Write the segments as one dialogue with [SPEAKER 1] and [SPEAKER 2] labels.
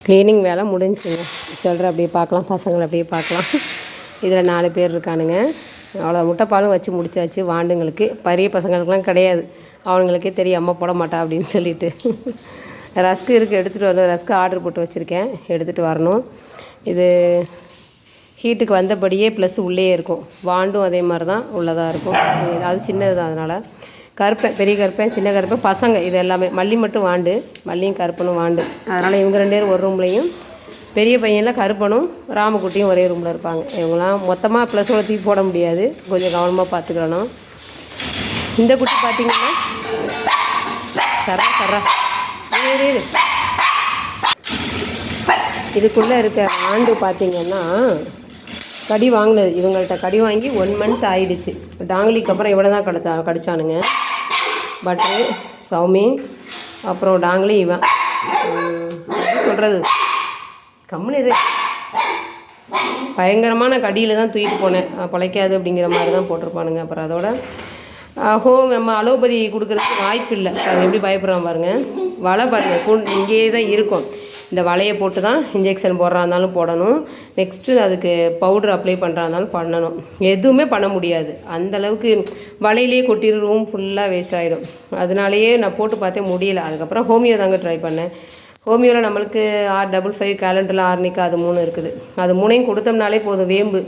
[SPEAKER 1] Cleaning வேலை முடிஞ்சுங்க. சொல்கிற அப்படியே பார்க்கலாம், பசங்களை அப்படியே பார்க்கலாம். இதில் 4 பேர் இருக்கானுங்க. அவ்வளோ முட்டைப்பாலும் வச்சு முடிச்சாச்சு. வாண்டுங்களுக்கு பெரிய பசங்களுக்கெலாம் கிடையாது. அவனுங்களுக்கே தெரியும் அம்மா போட மாட்டா அப்படின்னு சொல்லிட்டு. ரஸ்க்கு இருக்குது, எடுத்துகிட்டு வரணும். ரஸ்க்கு ஆர்டர் போட்டு வச்சுருக்கேன், எடுத்துகிட்டு வரணும். இது ஹீட்டுக்கு வந்தபடியே ப்ளஸ் உள்ளே இருக்கும். வாண்டும் அதே மாதிரி தான் உள்ளதாக இருக்கும். அது சின்னது தான், அதனால் கருப்பேன், பெரிய கருப்பேன், சின்ன கருப்பேன், பசங்க இது எல்லாமே. மல்லி மட்டும் வாண்டு, மல்லியும் கருப்பனும் வாண்டு. அதனால் இவங்க 2 பேரும் ஒரு ரூம்லேயும், பெரிய பையனில் கருப்பனும் ராமக்குட்டியும் ஒரே ரூமில் இருப்பாங்க. இவங்களாம் மொத்தமாக ப்ளஸோட தூக்கி போட முடியாது, கொஞ்சம் கவனமாக பார்த்துக்கணும். இந்த குட்டி பார்த்திங்கன்னா சரா இதுக்குள்ளே இருக்க ஆண்டு பார்த்திங்கன்னா கடி வாங்கினது. இவங்கள்ட்ட கடி வாங்கி 1 மந்த் ஆகிடுச்சு. டாங்கிலிக்கு அப்புறம் இவ்வளோ தான் கடிச்சானுங்க. பட்ரு, சௌமி, அப்புறம் டாங்கிலி. இவன் சொல்கிறது கம்முனு பயங்கரமான கடியில் தான் தூக்கிட்டு போனேன். பிழைக்காது அப்படிங்கிற மாதிரி தான் போட்டிருப்பானுங்க. அப்புறம் அதோட நம்ம அலோபதி கொடுக்குறதுக்கு வாய்ப்பு இல்லை. அது எப்படி பயப்படுறான் பாருங்கள். வலை பாருங்கள், இங்கேயே தான் இருக்கும். இந்த வலையை போட்டு தான் இன்ஜெக்ஷன் போடுறா இருந்தாலும் போடணும். நெக்ஸ்ட்டு அதுக்கு பவுடர் அப்ளை பண்ணுறா இருந்தாலும் பண்ணணும். எதுவுமே பண்ண முடியாது, அந்தளவுக்கு வலையிலே கொட்டிடும். ரூம் ஃபுல்லாக வேஸ்ட் ஆகிடும். அதனாலேயே நான் போட்டு பார்த்தே முடியல. அதுக்கப்புறம் ஹோமியோ தாங்க ட்ரை பண்ணேன். ஹோமியோவில் நம்மளுக்கு R55 கேலண்டரில் ஆர்னிக்கா அது 3 இருக்குது. அது 3ஐயும் கொடுத்தோம்னாலே போதும். வேம்பு,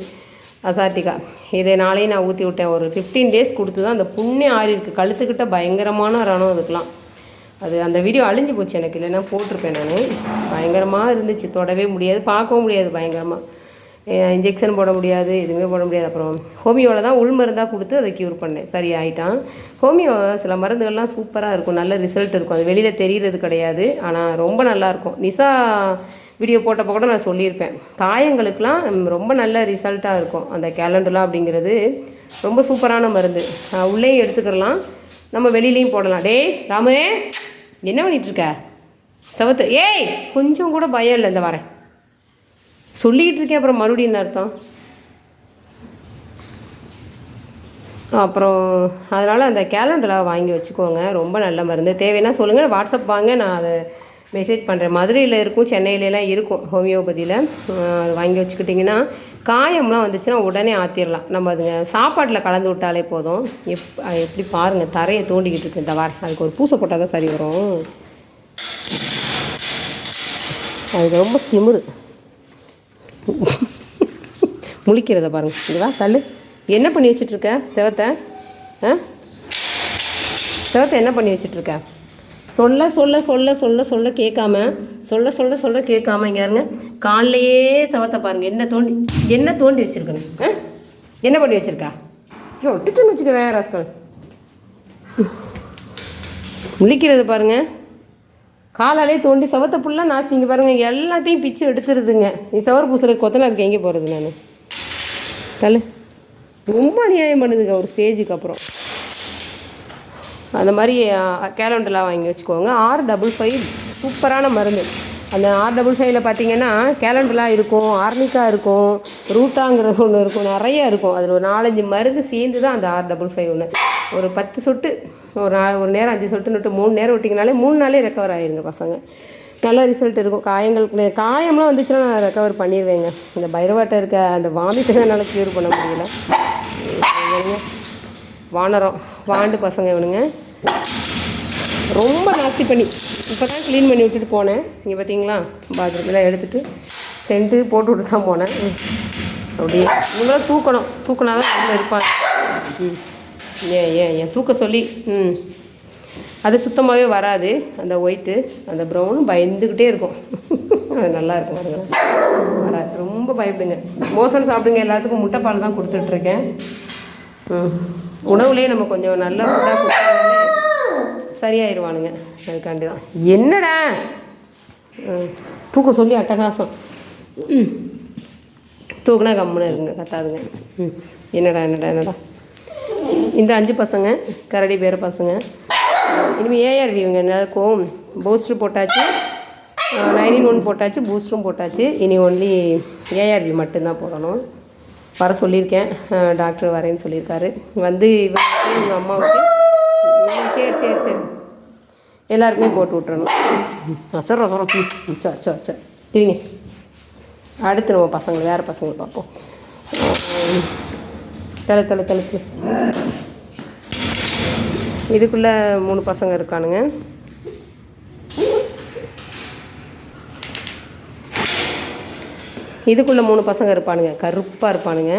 [SPEAKER 1] அசார்டிகா இதை 4ஐயும் நான் ஊற்றி விட்டேன். ஒரு 15 டேஸ் கொடுத்து தான் அந்த புண்ணே ஆறி இருக்குது. கழுத்துக்கிட்ட பயங்கரமான ரணம் அதுக்கெலாம். அது அந்த வீடியோ அழிஞ்சு போச்சு எனக்கு, இல்லைன்னா போட்டிருப்பேன் நான். பயங்கரமாக இருந்துச்சு, தொடவே முடியாது, பார்க்கவும் முடியாது. பயங்கரமாக இன்ஜெக்ஷன் போட முடியாது, எதுவுமே போட முடியாது. அப்புறம் ஹோமியோவில் தான் உள் மருந்தாக கொடுத்து அதை க்யூர் பண்ணேன். சரி ஆகிட்டான். ஹோமியோ சில மருந்துகள்லாம் சூப்பராக இருக்கும், நல்ல ரிசல்ட் இருக்கும். அது வெளியில் தெரிகிறது கிடையாது, ஆனால் ரொம்ப நல்லாயிருக்கும். நிசா வீடியோ போட்டப்போ கூட நான் சொல்லியிருப்பேன், காயங்களுக்கெலாம் ரொம்ப நல்ல ரிசல்ட்டாக இருக்கும் அந்த கேலண்டர்லாம். அப்படிங்கிறது ரொம்ப சூப்பரான மருந்து. உள்ளேயும் எடுத்துக்கலாம், நம்ம வெளியிலையும் போடலாம். டேய் ராமு, என்ன பண்ணிகிட்ருக்க? சவத்து ஏய், கொஞ்சம் கூட பயம் இல்லை. இந்த வரேன் சொல்லிக்கிட்டு இருக்கேன், அப்புறம் மறுபடியும் என்ன அர்த்தம்? அப்புறம் அதனால் அந்த கேலண்டராக வாங்கி வச்சுக்கோங்க, ரொம்ப நல்ல மருந்து. தேவைன்னா சொல்லுங்கள், வாட்ஸ்அப் வாங்க, நான் அதை மெசேஜ் பண்ணுறேன். மதுரையில் இருக்கும், சென்னையிலலாம் இருக்கும் ஹோமியோபதியில். அது வாங்கி வச்சுக்கிட்டிங்கன்னா காயம்லாம் வந்துச்சுன்னா உடனே ஆற்றிடலாம். நம்ம அதுங்க சாப்பாட்டில் கலந்து விட்டாலே போதும். எப்படி பாருங்கள், தரையை தோண்டிக்கிட்டு இருக்கு. இந்த வாரம் அதுக்கு ஒரு பூசை போட்டால் தான் சரி வரும். அதுக்கு ரொம்ப திமிரு முழிக்கிறத பாருங்கள். இதுவா தள்ளு. என்ன பண்ணி வச்சிட்ருக்க செவத்தை? செவத்தை என்ன பண்ணி வச்சிட்ருக்க? சொல்ல சொல்ல சொல்ல சொல்ல சொல்ல கேட்காம, சொல்ல சொல்ல சொல்ல கேட்காம. இங்கே இருங்க, காலைலையே செவத்தை பாருங்கள் என்ன தோண்டி வச்சுருக்கணும். என்ன பண்ணி வச்சுருக்கா? ஒட்டுச்சுன்னு வச்சுக்க வேற ராஸ்கல். முழிக்கிறது பாருங்கள், காலாலே தோண்டி செவத்தை ஃபுல்லாக நாஸ்திங்க பாருங்கள். எல்லாத்தையும் பிச்சு எடுத்துருதுங்க. நீ செவர் பூசுறதுக்கு கொத்தனாருக்கு எங்கே போகிறது? நான் தள்ளு. ரொம்ப அநியாயம் பண்ணுதுங்க ஒரு ஸ்டேஜுக்கு அப்புறம். அந்த மாதிரி கேலண்டர்லாம் வாங்கி வச்சுக்கோங்க. R55 சூப்பரான மருந்து. அந்த R55ல் பார்த்தீங்கன்னா கேலண்டர்லாம் இருக்கும், ஆர்னிக்கா இருக்கும், ரூட்டாங்கிறது ஒன்று இருக்கும், நிறையா இருக்கும். அதில் ஒரு 4-5 மருந்து சேர்ந்து தான் அந்த R55 ஒன்று. ஒரு 10 சொட்டு ஒரு நேரம் 5 சொட்டுன்னுட்டு 3 நேரம் விட்டிங்கனாலே 3 நாளே ரெக்கவர் ஆகிருங்க பசங்க. நல்ல ரிசல்ட் இருக்கும். காயம்லாம் வந்துச்சுன்னா நான் ரெக்கவர் பண்ணிடுவேங்க. இந்த பைரவாட்டை இருக்க அந்த வாமிட்டு தான் என்னால் க்யூர் பண்ண முடியல. வானரம் வாண்டு பசங்க இவனுங்க ரொம்ப நாஸ்தி பண்ணி இப்போ தான் க்ளீன் பண்ணி விட்டுட்டு போனேன். இங்கே பார்த்தீங்களா, பாத்ரூம்லாம் எடுத்துகிட்டு சென்ட்டு போட்டு விட்டு தான் போனேன். அப்படியே இவங்களாம் தூக்கினா தான் நல்லா இருப்பாங்க. ஏன் தூக்க சொல்லி அது சுத்தமாகவே வராது. அந்த ஒயிட்டு அந்த ப்ரௌனும் பயந்துக்கிட்டே இருக்கும். அது நல்லாயிருக்கும் பாருங்க, வராது. ரொம்ப பயப்படுங்க. மோசம் சாப்பிடுங்க, எல்லாத்துக்கும் முட்டைப்பால் தான் கொடுத்துட்ருக்கேன். உணவுலேயே நம்ம கொஞ்சம் நல்ல ஃபுட்டாக கொடுத்தாலே சரியாயிடுவானுங்க. அதுக்காண்டி தான். என்னடா தூக்க சொல்லி அட்டகாசம். தூக்குனா கம்முன்னு இருங்க, கத்தாதுங்க. என்னடா இந்த 5 பசங்க கரடி பேர பசங்க. இனிமேல் ஏஆர்வி இவங்க எல்லாருக்கும் பூஸ்டர் போட்டாச்சு, 9-in-1 போட்டாச்சு, பூஸ்டரும் போட்டாச்சு. இனி ஒன்லி ஏஆர்வி மட்டும்தான் போடணும். வர சொல்லியிருக்கேன், டாக்டர் வரேன்னு சொல்லியிருக்காரு. வந்து இவங்க அம்மாவுக்கு சரி எல்லாருக்குமே போட்டு விட்டுறணும். சரி சரிங்க. அடுத்து நம்ம பசங்களை வேறு பசங்களை பார்ப்போம். தலை இதுக்குள்ளே 3 பசங்க இருக்கானுங்க. இதுக்குள்ளே 3 பசங்க இருப்பானுங்க, கருப்பாக இருப்பானுங்க.